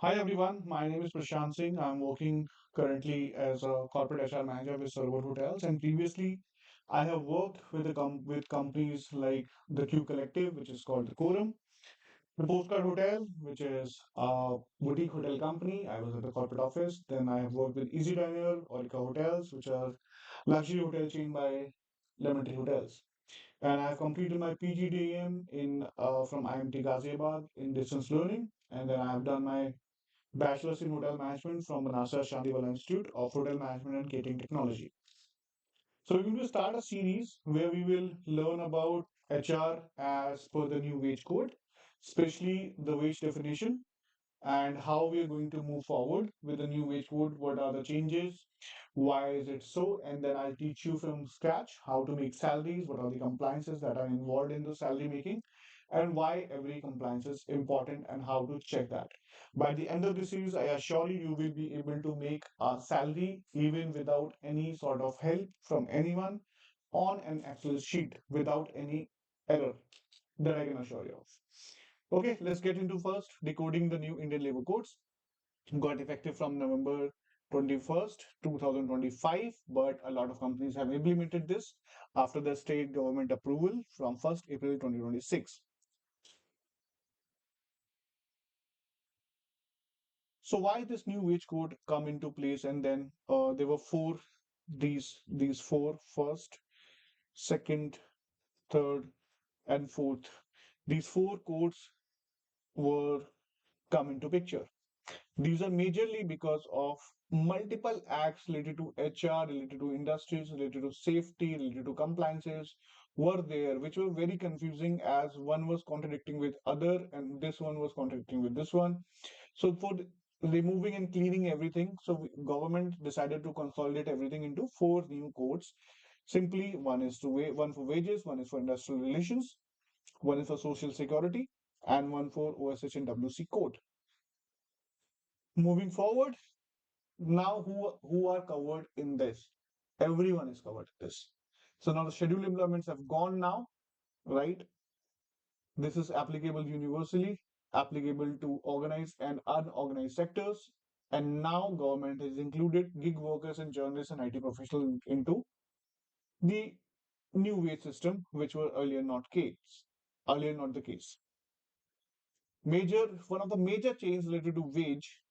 Hi everyone, my name is Prashant Singh. I'm working currently as a corporate HR manager with Server Hotels, and previously I have worked with with companies like the Q Collective, which is called the Quorum, the Postcard Hotel, which is a boutique hotel company. I was at the corporate office. Then I have worked with Easy Diner, Orica Hotels, which are luxury hotel chain by Lemon Tree Hotels. And I've completed my PGDM in from IMT Ghaziabad in distance learning, and then I've done my Bachelor's in Hotel Management from Banasa Shantiwala Institute of Hotel Management and Catering Technology. So we're going to start a series where we will learn about HR as per the new wage code, especially the wage definition and how we are going to move forward with the new wage code. What are the changes? Why is it so? And then I'll teach you from scratch how to make salaries, what are the compliances that are involved in the salary making, and why every compliance is important and how to check that. By the end of the series, I assure you, you will be able to make a salary even without any sort of help from anyone on an Excel sheet without any error that I can assure you of. Okay, let's get into first decoding the new Indian labor codes. Got effective from November 21st, 2025, but a lot of companies have implemented this after the state government approval from 1st April 2026. So why this new wage code come into place? And then there were these four: first, second, third, and fourth. These four codes were come into picture. These are majorly because of multiple acts related to HR, related to industries, related to safety, related to compliances were there, which were very confusing as one was contradicting with other and this one was contradicting with this one. So for removing and cleaning everything, so government decided to consolidate everything into four new codes. Simply, one is one for wages, one is for industrial relations, one is for social security, and one for OSH and WC code. Moving forward, now who are covered in this? Everyone is covered in this. So now the scheduled employments have gone now, right? This is applicable universally, applicable to organized and unorganized sectors. And now government has included gig workers and journalists and IT professionals into the new wage system, which were earlier not the case. One of the major changes related to wage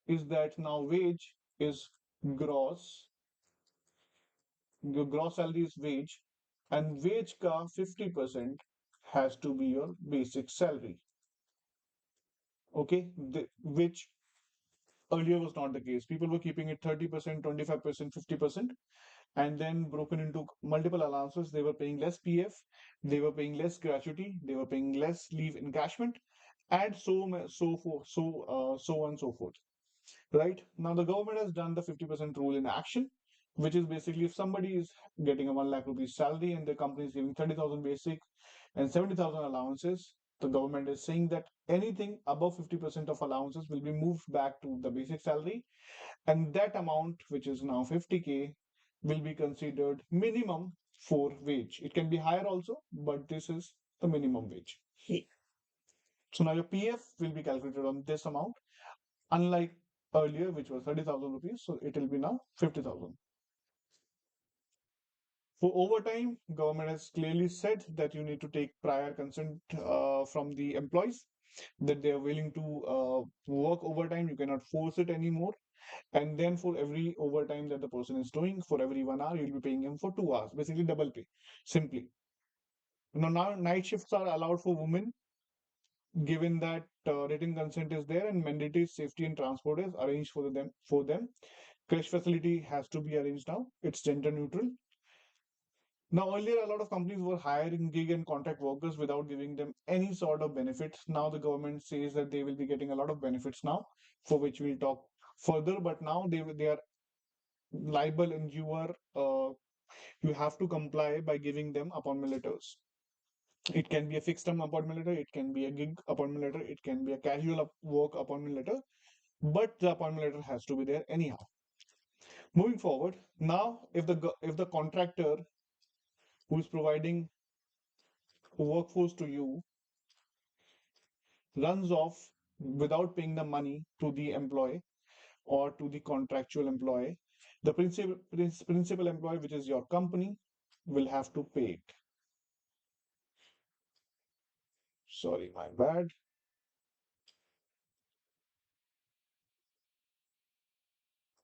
is that now wage is gross. Your gross salary is wage, and wage ka 50% has to be your basic salary. Okay, which earlier was not the case. People were keeping it 30%, 25%, 50%, and then broken into multiple allowances. They were paying less PF, they were paying less gratuity, they were paying less leave encashment, and so on and so forth. Right now, the government has done the 50% rule in action, which is basically if somebody is getting a 1 lakh rupees salary and the company is giving 30,000 basic and 70,000 allowances, the government is saying that anything above 50% of allowances will be moved back to the basic salary, and that amount, which is now 50K, will be considered minimum for wage. It can be higher also, but this is the minimum wage. So now your PF will be calculated on this amount, unlike earlier, which was 30,000 rupees. So it will be now 50,000. For overtime, government has clearly said that you need to take prior consent from the employees that they are willing to work overtime. You cannot force it anymore. And then for every overtime that the person is doing, for every 1 hour, you'll be paying him for 2 hours, basically double pay, simply. Now night shifts are allowed for women, given that written consent is there and mandatory safety and transport is arranged for them. Crash facility has to be arranged now. It's gender neutral. Now, earlier, a lot of companies were hiring gig and contract workers without giving them any sort of benefits. Now, the government says that they will be getting a lot of benefits now, for which we'll talk further. But now they are liable, and you have to comply by giving them appointment letters. It can be a fixed term appointment letter, it can be a gig appointment letter, it can be a casual work appointment letter, but the appointment letter has to be there anyhow. Moving forward, now if the contractor who is providing workforce to you runs off without paying the money to the employee or to the contractual employee, the principal employee, which is your company, will have to pay it. Sorry, my bad.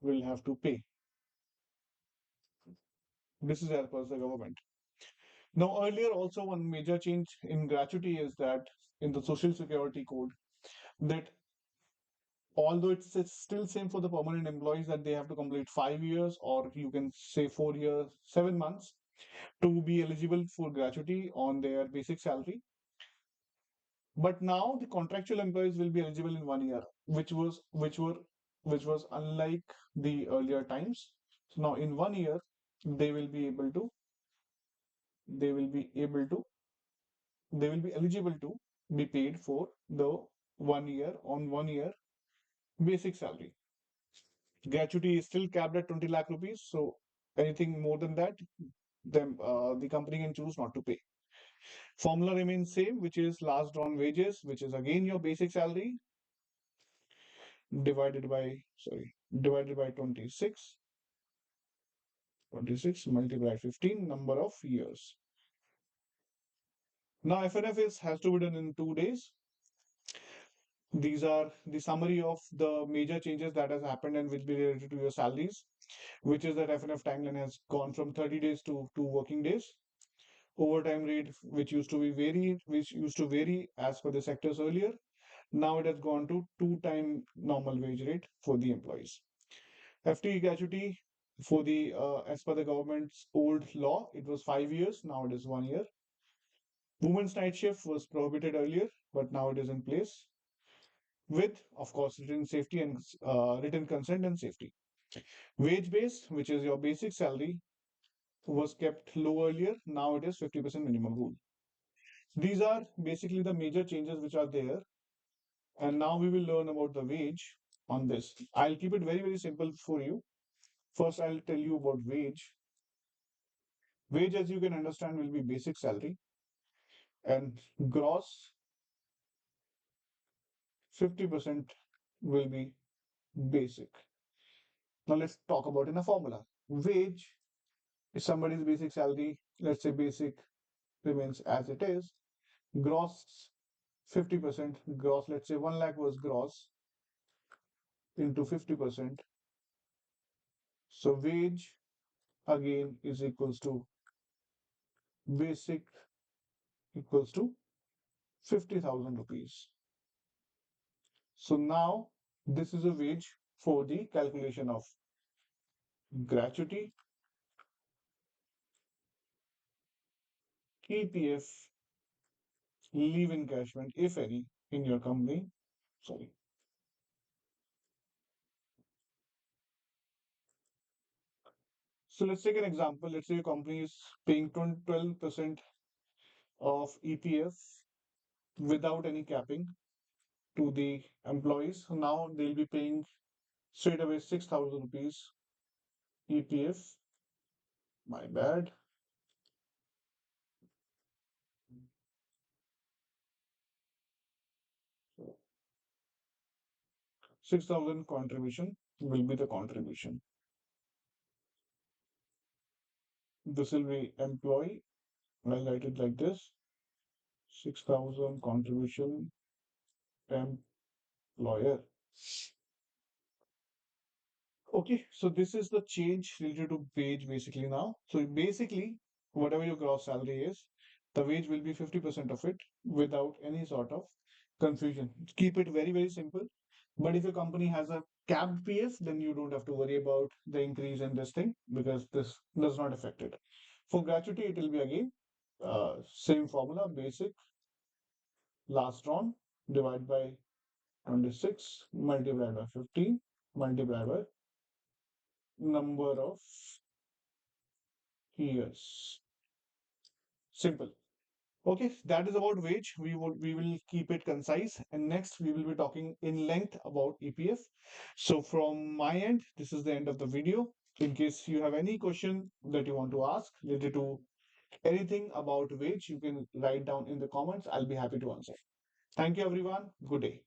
Will have to pay. This is as per the government. Now, earlier also one major change in gratuity is that in the Social Security Code, that although it's still same for the permanent employees that they have to complete 5 years or you can say 4 years, 7 months to be eligible for gratuity on their basic salary. But now the contractual employees will be eligible in 1 year, which was unlike the earlier times. So now in 1 year, they will be able to, they will be able to, they will be eligible to be paid for the 1 year on 1 year basic salary. Gratuity is still capped at 20 lakh rupees. So anything more than that, the company can choose not to pay. Formula remains same, which is last drawn wages, which is again your basic salary divided by, sorry, divided by 26 multiplied 15 number of years. Now FNF has to be done in 2 days. These are the summary of the major changes that has happened and will be related to your salaries, which is that FNF timeline has gone from 30 days to 2 working days. Overtime rate, which used to vary as per the sectors earlier, now it has gone to two-time normal wage rate for the employees. FTE gratuity for the as per the government's old law, it was 5 years. Now it is 1 year. Women's night shift was prohibited earlier, but now it is in place with, of course, written safety and written consent and safety. Wage base, which is your basic salary, was kept low earlier. Now it is 50% minimum rule. These are basically the major changes which are there. And now we will learn about the wage on this. I'll keep it very, very simple for you. First, I'll tell you about wage. Wage, as you can understand, will be basic salary and gross 50% will be basic. Now let's talk about in a formula. Wage is somebody's basic salary. Let's say basic remains as it is. Gross 50% gross. Let's say 1 lakh was gross into 50%. So wage again is equals to basic equals to 50,000 rupees. So now this is a wage for the calculation of gratuity, EPF, leave encashment, if any, in your company. Sorry. So let's take an example. Let's say your company is paying 12% of EPF without any capping to the employees. So now they'll be paying straight away 6,000 rupees EPF. My bad. 6,000 contribution will be the contribution. This will be employee. I'll write it like this: 6,000 contribution employer. Okay, so this is the change related to wage basically now. So basically, whatever your gross salary is, the wage will be 50% of it without any sort of confusion. Keep it very, very simple. But if your company has a capped PF, then you don't have to worry about the increase in this thing because this does not affect it. For gratuity, it will be again same formula, basic, last drawn, divide by 26, multiplied by 15, multiplied by number of years. Simple. Okay, that is about wage. We will keep it concise. And next we will be talking in length about EPF. So from my end, this is the end of the video. In case you have any question that you want to ask related to anything about wage, you can write down in the comments. I'll be happy to answer. Thank you, everyone. Good day.